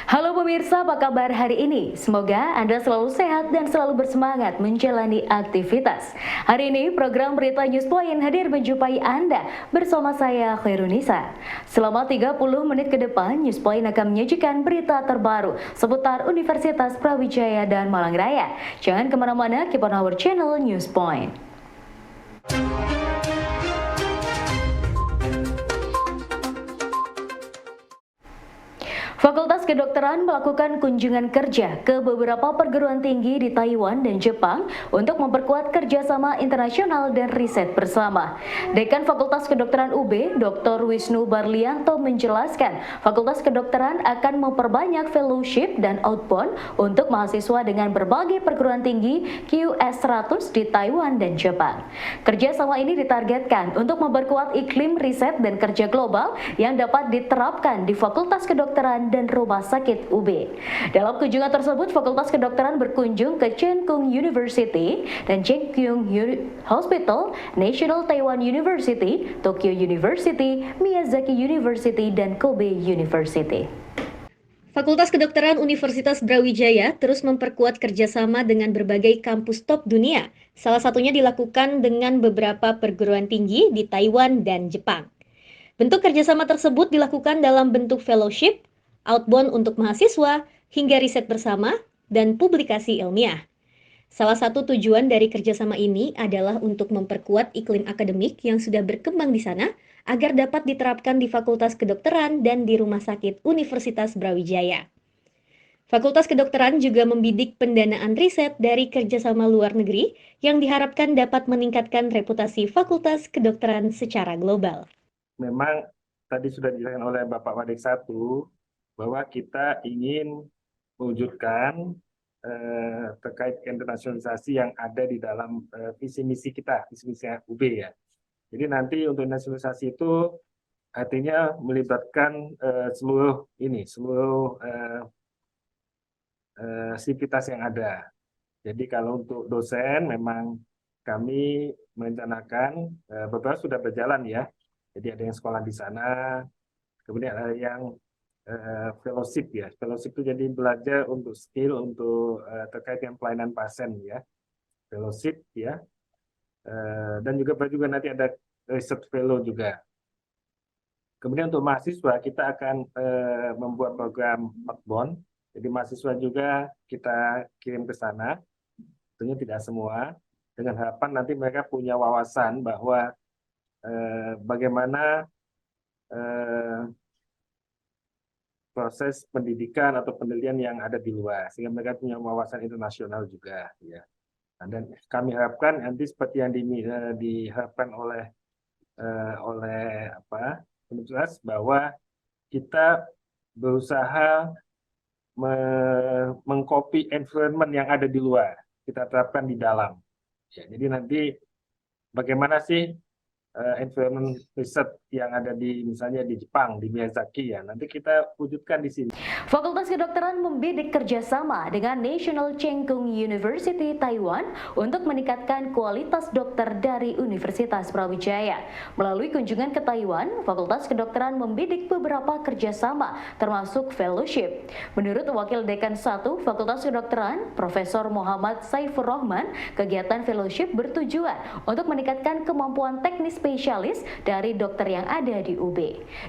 Halo pemirsa, apa kabar hari ini? Semoga Anda selalu sehat dan selalu bersemangat menjalani aktivitas. Hari ini program Berita Newspoint hadir menjumpai Anda bersama saya Khairunisa. Selama 30 menit ke depan, Newspoint akan menyajikan berita terbaru seputar Universitas Brawijaya dan Malang Raya. Jangan kemana-mana, keep on our channel Newspoint. Fakultas Kedokteran melakukan kunjungan kerja ke beberapa perguruan tinggi di Taiwan dan Jepang untuk memperkuat kerjasama internasional dan riset bersama. Dekan Fakultas Kedokteran UB, Dr. Wisnu Barlianto menjelaskan, Fakultas Kedokteran akan memperbanyak fellowship dan outbound untuk mahasiswa dengan berbagai perguruan tinggi QS 100 di Taiwan dan Jepang. Kerjasama ini ditargetkan untuk memperkuat iklim riset dan kerja global yang dapat diterapkan di Fakultas Kedokteran dan Rumah Sakit UB. Dalam kunjungan tersebut, Fakultas Kedokteran berkunjung ke Cheng Kung University dan Cheng Kung Hospital, National Taiwan University, Tokyo University, Miyazaki University, dan Kobe University. Fakultas Kedokteran Universitas Brawijaya terus memperkuat kerjasama dengan berbagai kampus top dunia. Salah satunya dilakukan dengan beberapa perguruan tinggi di Taiwan dan Jepang. Bentuk kerjasama tersebut dilakukan dalam bentuk fellowship, outbound untuk mahasiswa, hingga riset bersama, dan publikasi ilmiah. Salah satu tujuan dari kerjasama ini adalah untuk memperkuat iklim akademik yang sudah berkembang di sana, agar dapat diterapkan di Fakultas Kedokteran dan di Rumah Sakit Universitas Brawijaya. Fakultas Kedokteran juga membidik pendanaan riset dari kerjasama luar negeri yang diharapkan dapat meningkatkan reputasi Fakultas Kedokteran secara global. Memang tadi sudah dijelaskan oleh Bapak Wadik 1 bahwa kita ingin mewujudkan terkait internasionalisasi yang ada di dalam visi misi kita, visi misi UB ya. Jadi nanti untuk internasionalisasi itu artinya melibatkan seluruh sivitas yang ada. Jadi kalau untuk dosen memang kami merencanakan beberapa sudah berjalan ya. Jadi ada yang sekolah di sana, kemudian ada yang fellowship ya. Fellowship itu jadi belajar untuk skill untuk terkait dengan pelayanan pasien ya. Fellowship ya. Dan juga nanti ada research fellow juga. Kemudian untuk mahasiswa kita akan membuat program outbound. Jadi mahasiswa juga kita kirim ke sana. Tentunya tidak semua. Dengan harapan nanti mereka punya wawasan bahwa bagaimana proses pendidikan atau penelitian yang ada di luar, sehingga mereka punya wawasan internasional juga ya. Dan kami harapkan nanti seperti yang diharapkan oleh universitas bahwa kita berusaha mengcopy environment yang ada di luar, kita terapkan di dalam ya. Jadi nanti bagaimana sih environment riset yang ada di misalnya di Jepang, di Miyazaki ya, nanti kita wujudkan di sini. Fakultas Kedokteran membidik kerjasama dengan National Cheng Kung University Taiwan untuk meningkatkan kualitas dokter dari Universitas Brawijaya. Melalui kunjungan ke Taiwan, Fakultas Kedokteran membidik beberapa kerjasama, termasuk fellowship. Menurut Wakil Dekan 1 Fakultas Kedokteran, Profesor Muhammad Saifur Rahman, kegiatan fellowship bertujuan untuk meningkatkan kemampuan teknis spesialis dari dokter yang ada di UB.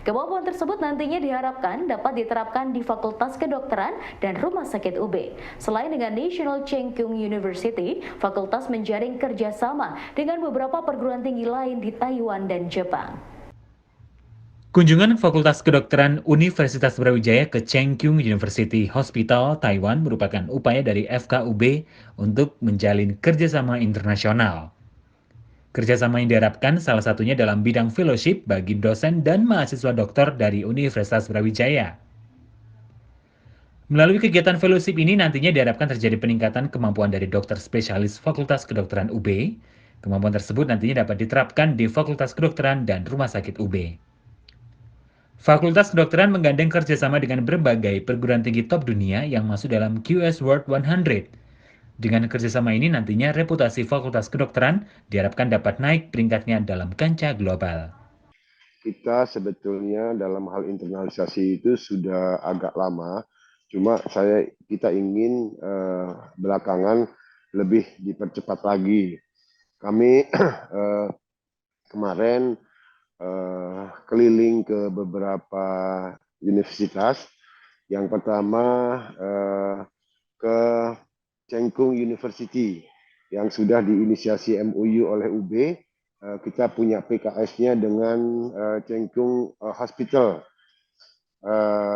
Kemampuan tersebut nantinya diharapkan dapat diterapkan di Fakultas Kedokteran dan Rumah Sakit UB. Selain dengan National Cheng Kung University, fakultas menjaring kerjasama dengan beberapa perguruan tinggi lain di Taiwan dan Jepang. Kunjungan Fakultas Kedokteran Universitas Brawijaya ke Cheng Kung University Hospital, Taiwan merupakan upaya dari FKUB untuk menjalin kerjasama internasional. Kerjasama yang diharapkan salah satunya dalam bidang fellowship bagi dosen dan mahasiswa dokter dari Universitas Brawijaya. Melalui kegiatan fellowship ini nantinya diharapkan terjadi peningkatan kemampuan dari dokter spesialis Fakultas Kedokteran UB Kemampuan tersebut nantinya dapat diterapkan di Fakultas Kedokteran dan Rumah Sakit UB. Fakultas Kedokteran menggandeng kerjasama dengan berbagai perguruan tinggi top dunia yang masuk dalam QS World 100. Dengan kerjasama ini nantinya reputasi Fakultas Kedokteran diharapkan dapat naik peringkatnya dalam kancah global. Kita sebetulnya dalam hal internalisasi itu sudah agak lama, cuma kita ingin belakangan lebih dipercepat lagi. Kami kemarin keliling ke beberapa universitas. Yang pertama ke Cheng Kung University yang sudah diinisiasi MOU oleh UB. Kita punya PKS-nya dengan Cheng Kung Hospital.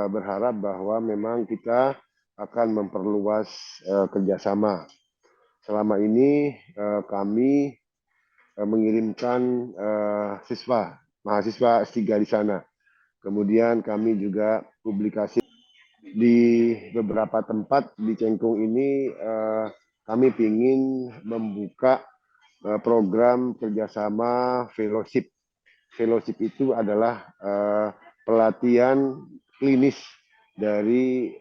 Berharap bahwa memang kita akan memperluas kerjasama. Selama ini kami mengirimkan mahasiswa S3 di sana. Kemudian kami juga publikasi di beberapa tempat di Cheng Kung ini. Kami ingin membuka program kerjasama fellowship. Fellowship itu adalah pelatihan klinis dari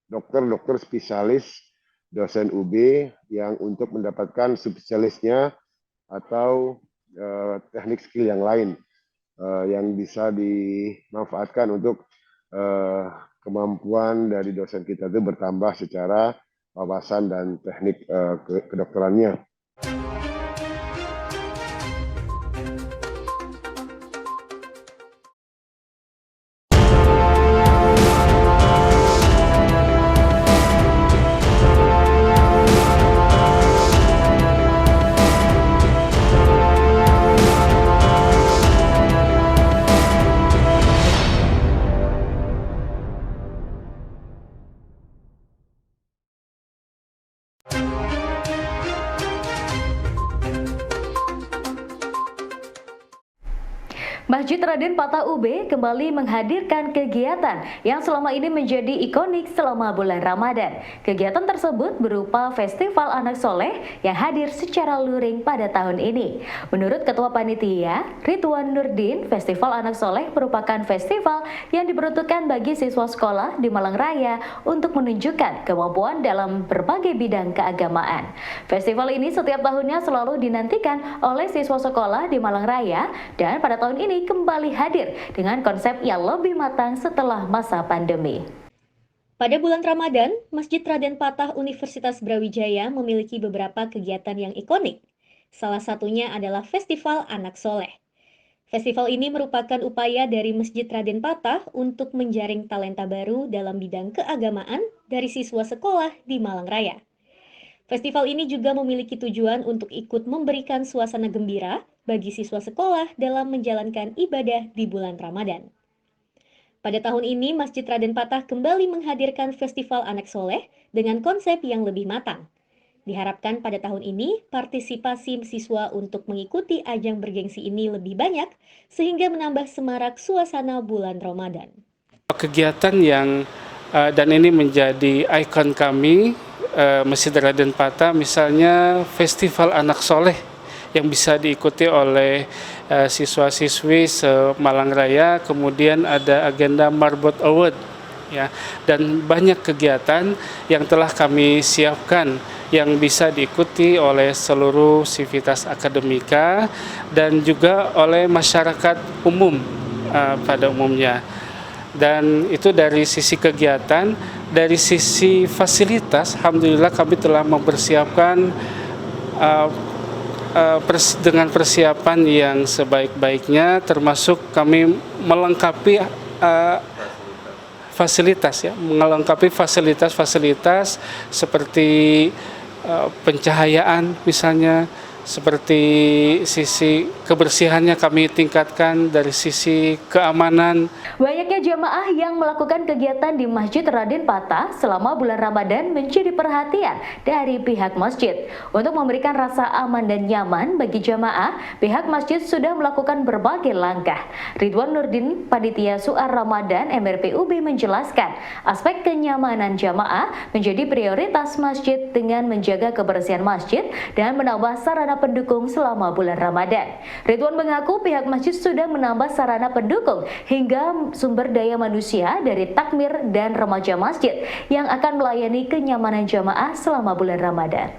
dokter-dokter spesialis dosen UB yang untuk mendapatkan subspesialisnya atau teknik skill yang lain yang bisa dimanfaatkan untuk kemampuan dari dosen kita itu bertambah secara wawasan dan teknik kedokterannya. Masjid Raden Patah UB kembali menghadirkan kegiatan yang selama ini menjadi ikonik selama bulan Ramadan. Kegiatan tersebut berupa Festival Anak Soleh yang hadir secara luring pada tahun ini. Menurut Ketua Panitia, Ridwan Nurdin, Festival Anak Soleh merupakan festival yang diperuntukkan bagi siswa sekolah di Malang Raya untuk menunjukkan kemampuan dalam berbagai bidang keagamaan. Festival ini setiap tahunnya selalu dinantikan oleh siswa sekolah di Malang Raya dan pada tahun ini kembali hadir dengan konsep yang lebih matang setelah masa pandemi. Pada bulan Ramadan, Masjid Raden Patah Universitas Brawijaya memiliki beberapa kegiatan yang ikonik. Salah satunya adalah Festival Anak Soleh. Festival ini merupakan upaya dari Masjid Raden Patah untuk menjaring talenta baru dalam bidang keagamaan dari siswa sekolah di Malang Raya. Festival ini juga memiliki tujuan untuk ikut memberikan suasana gembira bagi siswa sekolah dalam menjalankan ibadah di bulan Ramadan. Pada tahun ini, Masjid Raden Patah kembali menghadirkan Festival Anak Soleh dengan konsep yang lebih matang. Diharapkan pada tahun ini, partisipasi siswa untuk mengikuti ajang bergengsi ini lebih banyak, sehingga menambah semarak suasana bulan Ramadan. Kegiatan yang dan ini menjadi ikon kami, Masjid Raden Patah, misalnya Festival Anak Soleh yang bisa diikuti oleh siswa-siswi se-Malang Raya, kemudian ada agenda Marbot Award, ya, dan banyak kegiatan yang telah kami siapkan yang bisa diikuti oleh seluruh sivitas akademika dan juga oleh masyarakat umum pada umumnya. Dan itu dari sisi kegiatan. Dari sisi fasilitas, alhamdulillah kami telah mempersiapkan dengan persiapan yang sebaik-baiknya, termasuk kami melengkapi fasilitas, ya, melengkapi fasilitas seperti pencahayaan misalnya, seperti sisi kebersihannya kami tingkatkan, dari sisi keamanan. Banyaknya jamaah yang melakukan kegiatan di Masjid Raden Patah selama bulan Ramadan menjadi perhatian dari pihak masjid. Untuk memberikan rasa aman dan nyaman bagi jamaah, pihak masjid sudah melakukan berbagai langkah. Ridwan Nurdin, Panitia Suar Ramadan MRPUB menjelaskan, aspek kenyamanan jamaah menjadi prioritas masjid dengan menjaga kebersihan masjid dan menambah sarana pendukung selama bulan Ramadan. Ridwan mengaku pihak masjid sudah menambah sarana pendukung hingga sumber daya manusia dari takmir dan remaja masjid yang akan melayani kenyamanan jamaah selama bulan Ramadan.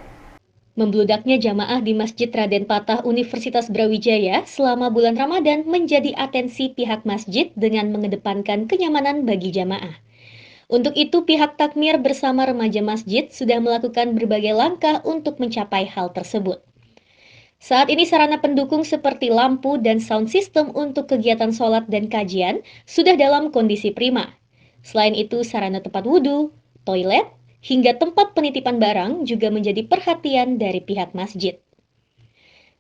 Membludaknya jamaah di Masjid Raden Patah Universitas Brawijaya selama bulan Ramadan menjadi atensi pihak masjid dengan mengedepankan kenyamanan bagi jamaah. Untuk itu, pihak takmir bersama remaja masjid sudah melakukan berbagai langkah untuk mencapai hal tersebut. Saat ini sarana pendukung seperti lampu dan sound system untuk kegiatan sholat dan kajian sudah dalam kondisi prima. Selain itu, sarana tempat wudhu, toilet, hingga tempat penitipan barang juga menjadi perhatian dari pihak masjid.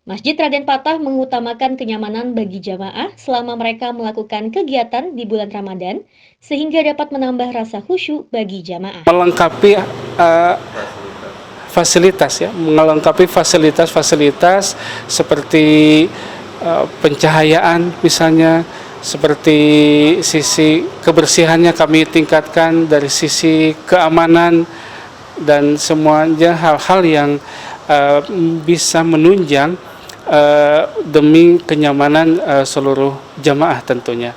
Masjid Raden Patah mengutamakan kenyamanan bagi jamaah selama mereka melakukan kegiatan di bulan Ramadan, sehingga dapat menambah rasa khusyuk bagi jamaah. Melengkapi fasilitas seperti pencahayaan misalnya, seperti sisi kebersihannya kami tingkatkan, dari sisi keamanan, dan semuanya hal-hal yang bisa menunjang demi kenyamanan seluruh jamaah tentunya.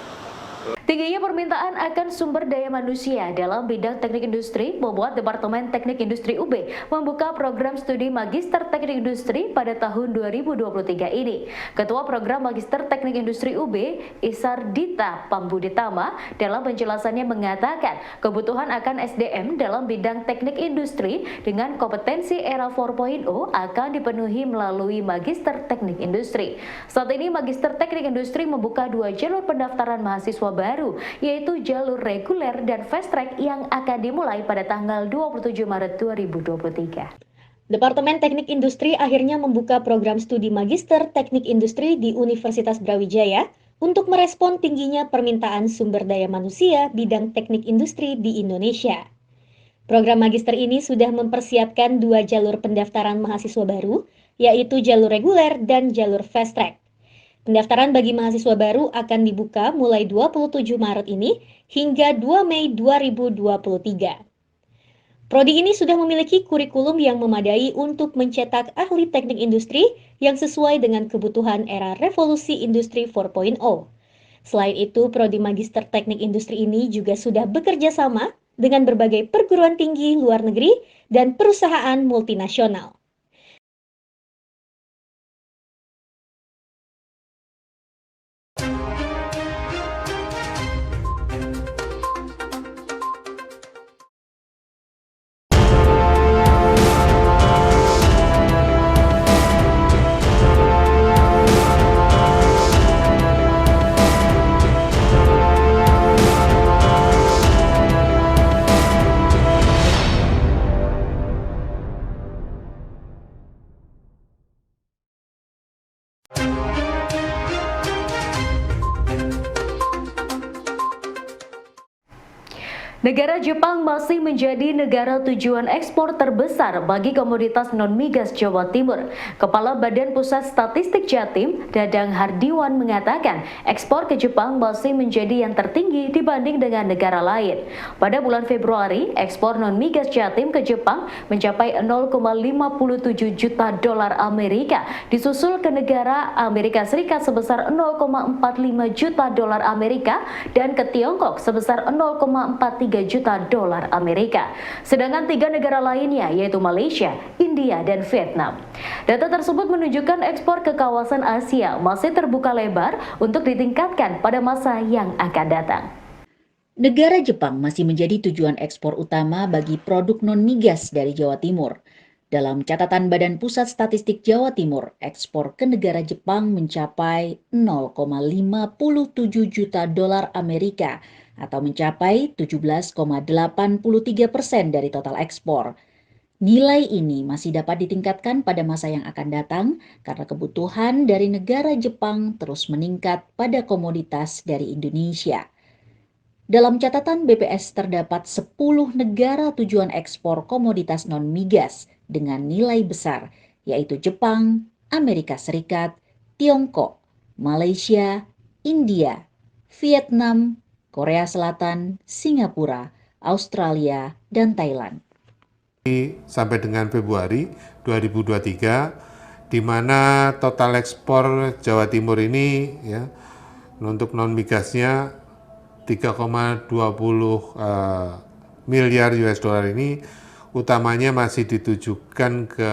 Tingginya permintaan akan sumber daya manusia dalam bidang teknik industri membuat Departemen Teknik Industri UB membuka program studi Magister Teknik Industri pada tahun 2023 ini. Ketua Program Magister Teknik Industri UB, Isar Dita Pambuditama, dalam penjelasannya mengatakan kebutuhan akan SDM dalam bidang teknik industri dengan kompetensi era 4.0 akan dipenuhi melalui Magister Teknik Industri. Saat ini Magister Teknik Industri membuka 2 jalur pendaftaran mahasiswa baru, yaitu jalur reguler dan fast track yang akan dimulai pada tanggal 27 Maret 2023. Departemen Teknik Industri akhirnya membuka program studi Magister Teknik Industri di Universitas Brawijaya untuk merespon tingginya permintaan sumber daya manusia bidang teknik industri di Indonesia. Program Magister ini sudah mempersiapkan 2 jalur pendaftaran mahasiswa baru, yaitu jalur reguler dan jalur fast track. Pendaftaran bagi mahasiswa baru akan dibuka mulai 27 Maret ini hingga 2 Mei 2023. Prodi ini sudah memiliki kurikulum yang memadai untuk mencetak ahli teknik industri yang sesuai dengan kebutuhan era revolusi industri 4.0. Selain itu, Prodi Magister Teknik Industri ini juga sudah bekerja sama dengan berbagai perguruan tinggi luar negeri dan perusahaan multinasional. Negara Jepang masih menjadi negara tujuan ekspor terbesar bagi komoditas non-migas Jawa Timur. Kepala Badan Pusat Statistik Jatim, Dadang Hardiwan mengatakan, ekspor ke Jepang masih menjadi yang tertinggi dibanding dengan negara lain. Pada bulan Februari, ekspor non-migas Jatim ke Jepang mencapai 0,57 juta dolar Amerika, disusul ke negara Amerika Serikat sebesar 0,45 juta dolar Amerika dan ke Tiongkok sebesar 0,43 juta dolar Amerika. Sedangkan 3 negara lainnya yaitu Malaysia, India, dan Vietnam. Data tersebut menunjukkan ekspor ke kawasan Asia masih terbuka lebar untuk ditingkatkan pada masa yang akan datang. Negara Jepang masih menjadi tujuan ekspor utama bagi produk non-migas dari Jawa Timur. Dalam catatan Badan Pusat Statistik Jawa Timur, ekspor ke negara Jepang mencapai 0,57 juta dolar Amerika atau mencapai 17,83% dari total ekspor. Nilai ini masih dapat ditingkatkan pada masa yang akan datang karena kebutuhan dari negara Jepang terus meningkat pada komoditas dari Indonesia. Dalam catatan BPS terdapat 10 negara tujuan ekspor komoditas non-migas dengan nilai besar, yaitu Jepang, Amerika Serikat, Tiongkok, Malaysia, India, Vietnam, Korea Selatan, Singapura, Australia, dan Thailand. Sampai dengan Februari 2023, di mana total ekspor Jawa Timur ini ya untuk non migasnya 3,20 miliar US dollar ini utamanya masih ditujukan ke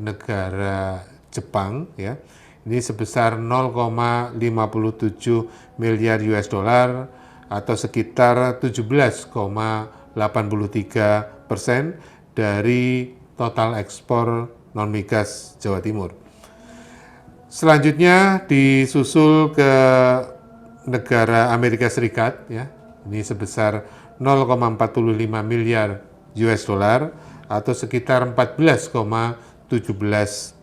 negara Jepang ya. Ini sebesar 0,57 miliar US dollar atau sekitar 17,83% dari total ekspor non-migas Jawa Timur. Selanjutnya disusul ke negara Amerika Serikat, ya, ini sebesar 0,45 miliar US dollar atau sekitar 14,17%.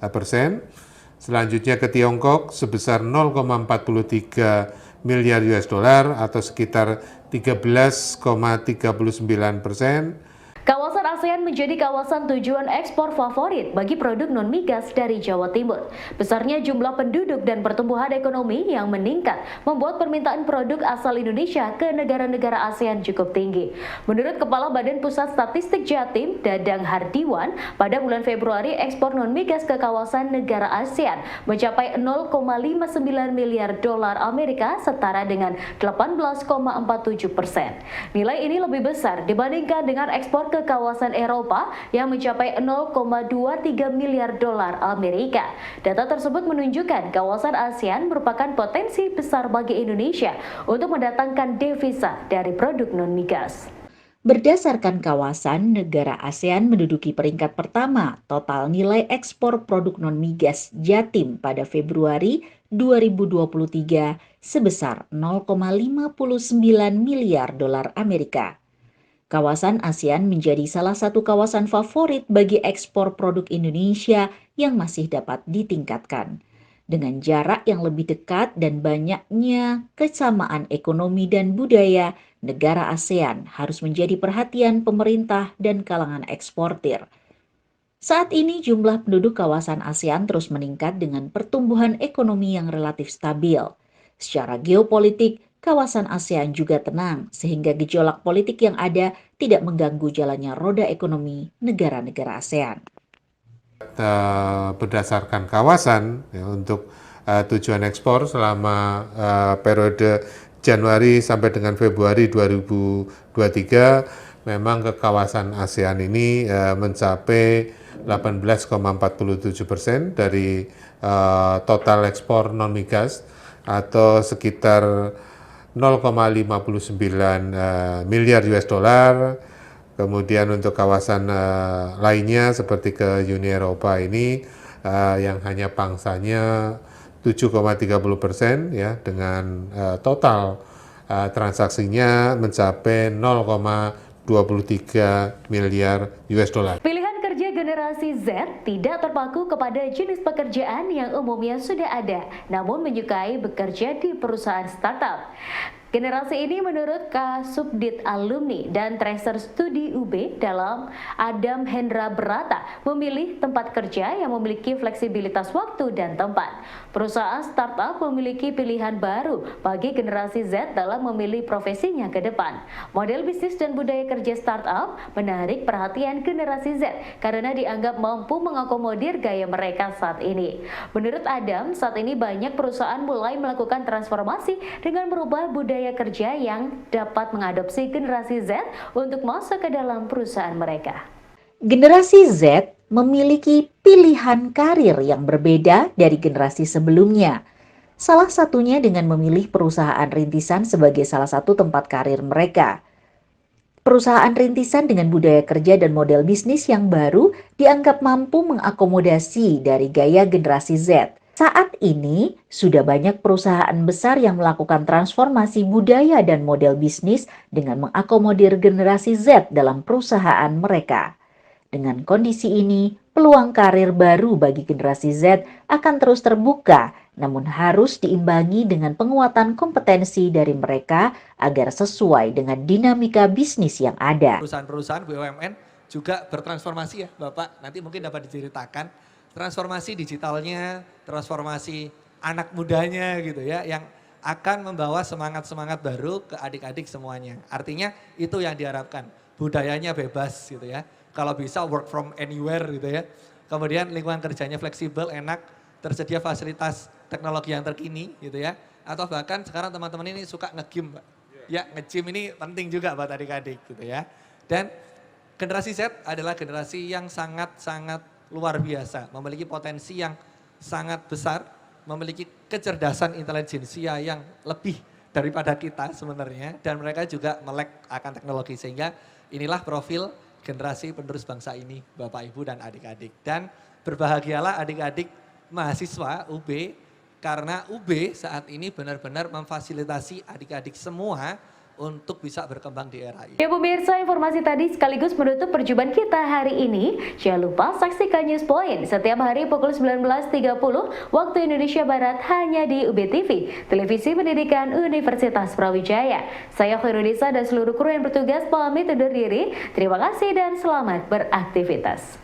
Selanjutnya ke Tiongkok sebesar 0,43 miliar US dollar atau sekitar 13,39%. Kawasan ASEAN menjadi kawasan tujuan ekspor favorit bagi produk non-migas dari Jawa Timur. Besarnya jumlah penduduk dan pertumbuhan ekonomi yang meningkat membuat permintaan produk asal Indonesia ke negara-negara ASEAN cukup tinggi. Menurut Kepala Badan Pusat Statistik Jatim, Dadang Hardiwan, pada bulan Februari ekspor non-migas ke kawasan negara ASEAN mencapai 0,59 miliar dolar Amerika setara dengan 18,47%. Nilai ini lebih besar dibandingkan dengan ekspor ke kawasan Eropa yang mencapai 0,23 miliar dolar Amerika. Data tersebut menunjukkan kawasan ASEAN merupakan potensi besar bagi Indonesia untuk mendatangkan devisa dari produk non-migas. Berdasarkan kawasan, negara ASEAN menduduki peringkat pertama total nilai ekspor produk non-migas Jatim pada Februari 2023 sebesar 0,59 miliar dolar Amerika. Kawasan ASEAN menjadi salah satu kawasan favorit bagi ekspor produk Indonesia yang masih dapat ditingkatkan. Dengan jarak yang lebih dekat dan banyaknya kesamaan ekonomi dan budaya, negara ASEAN harus menjadi perhatian pemerintah dan kalangan eksportir. Saat ini jumlah penduduk kawasan ASEAN terus meningkat dengan pertumbuhan ekonomi yang relatif stabil. Secara geopolitik, kawasan ASEAN juga tenang sehingga gejolak politik yang ada tidak mengganggu jalannya roda ekonomi negara-negara ASEAN. Berdasarkan kawasan ya, untuk tujuan ekspor selama periode Januari sampai dengan Februari 2023 memang ke kawasan ASEAN ini mencapai 18,47% dari total ekspor non-migas atau sekitar 0,59 miliar US dollar. Kemudian untuk kawasan lainnya seperti ke Uni Eropa ini yang hanya pangsanya 7,30% ya dengan total transaksinya mencapai 0,23 miliar US dollar. Pilihan kerja generasi Z tidak terpaku kepada jenis pekerjaan yang umumnya sudah ada, namun menyukai bekerja di perusahaan startup. Generasi ini menurut Kasubdit Alumni dan Tracer Studi UB dalam Adam Hendra Berata memilih tempat kerja yang memiliki fleksibilitas waktu dan tempat. Perusahaan startup memiliki pilihan baru bagi generasi Z dalam memilih profesinya ke depan. Model bisnis dan budaya kerja startup menarik perhatian generasi Z karena dianggap mampu mengakomodir gaya mereka saat ini. Menurut Adam, saat ini banyak perusahaan mulai melakukan transformasi dengan merubah budaya kerja yang dapat mengadopsi generasi Z untuk masuk ke dalam perusahaan mereka. Generasi Z memiliki pilihan karir yang berbeda dari generasi sebelumnya. Salah satunya dengan memilih perusahaan rintisan sebagai salah satu tempat karir mereka. Perusahaan rintisan dengan budaya kerja dan model bisnis yang baru dianggap mampu mengakomodasi dari gaya generasi Z. Saat ini, sudah banyak perusahaan besar yang melakukan transformasi budaya dan model bisnis dengan mengakomodir generasi Z dalam perusahaan mereka. Dengan kondisi ini, peluang karir baru bagi generasi Z akan terus terbuka, namun harus diimbangi dengan penguatan kompetensi dari mereka agar sesuai dengan dinamika bisnis yang ada. Perusahaan-perusahaan BUMN juga bertransformasi ya Bapak, nanti mungkin dapat diceritakan transformasi digitalnya, transformasi anak mudanya gitu ya, yang akan membawa semangat-semangat baru ke adik-adik semuanya. Artinya itu yang diharapkan, budayanya bebas gitu ya. Kalau bisa work from anywhere gitu ya. Kemudian lingkungan kerjanya fleksibel, enak, tersedia fasilitas teknologi yang terkini gitu ya. Atau bahkan sekarang teman-teman ini suka nge-gym Pak. Ya nge-gym ini penting juga buat adik-adik gitu ya. Dan generasi Z adalah generasi yang sangat-sangat luar biasa. Memiliki potensi yang sangat besar, memiliki kecerdasan intelijensia yang lebih daripada kita sebenarnya. Dan mereka juga melek akan teknologi sehingga inilah profil generasi penerus bangsa ini, Bapak, Ibu, dan adik-adik. Dan berbahagialah adik-adik mahasiswa UB, karena UB saat ini benar-benar memfasilitasi adik-adik semua untuk bisa berkembang di era ini. Ya pemirsa, informasi tadi sekaligus menutup perjumpaan kita hari ini. Jangan lupa saksikan News Point setiap hari pukul 19.30 waktu Indonesia Barat hanya di UB TV, Televisi Pendidikan Universitas Brawijaya. Saya Khairunisa dan seluruh kru yang bertugas pamit undur diri. Terima kasih dan selamat beraktivitas.